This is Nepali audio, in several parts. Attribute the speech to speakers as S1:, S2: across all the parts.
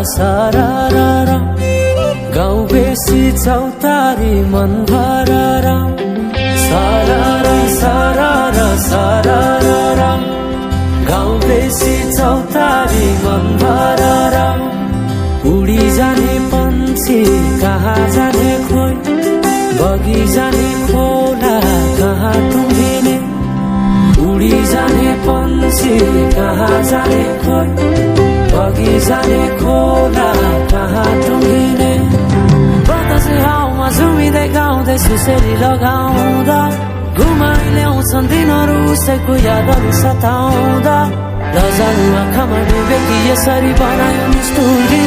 S1: सारारा गाउँ बेसी चौतारी मन भरारा सारारा सारारा सारारा गाउँ बेसी चौतारी मन भरारा उडी जाने पन्छी कहाँ जाने खोइ बगी जाने खोला कहाँ टुङ्गिने उडी जाने पन्छी कहाँ जाने खोइ बगी जाने खोला कहाँ टुङ्गिने बतासे हाउमा झुमिँदै गाउँदै सुसेरी लगाउँदा घुमाइ ल्याउँछन् दिनहरू उसैको यादहरू सताउँदा लजालु आँखामा डुबे कि यसरी बनायो निष्ठुरी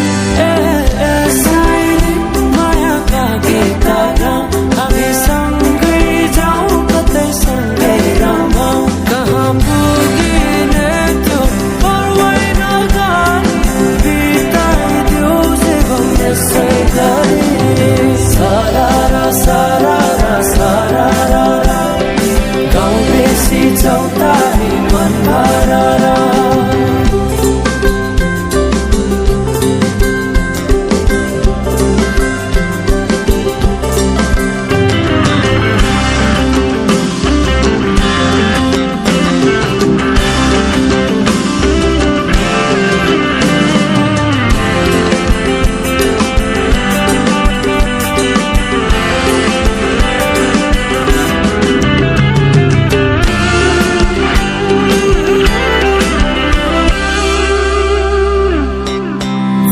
S1: साइली मायाका गीतहरू हामी सँगै जाउँ कतै सँगै रमाउँ कहाँ पुगिने त्यो पर्वै नगरी बिताइदियो जीवन यसै गरी सारारा सारारा सारारा गाउँ बेसी चौतारी मन भरारा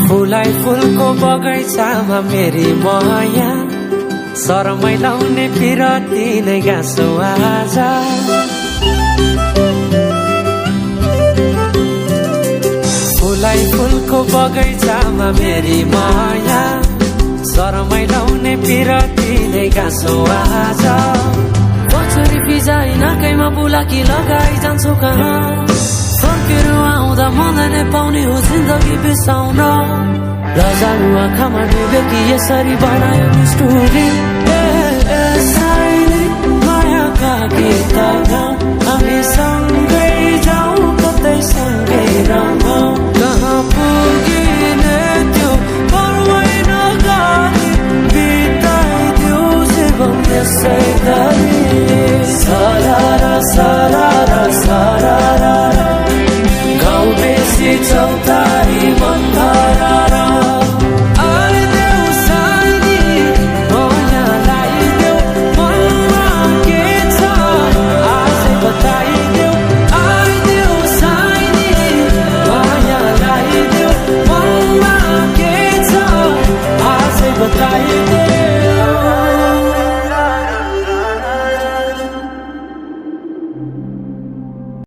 S1: फुलाई फुलको बगैँचामा मेरी माया शरमै लाउने पिरती नै गाँसो आज फुलाई फुलको बगैँचामा मेरी माया शरमै लाउने पिरती नै गाँसो आज पछुरी बिजाइ नाकैमा बुलाकी लगाइ जान्छु कहाँ फर्केर आउँदा मलाई नै पाउने हो जिन्दगी बिसाउन लजालु आँखामा डुबे कि यसरी बनायो निष्ठुरी साइली मायाका गीतहरू हामी सँगै जाउँ कतै सँगै रमाउँ कहाँ पुगिने त्यो पर्वै नगरी बिताइदियो जीवन यसै गरी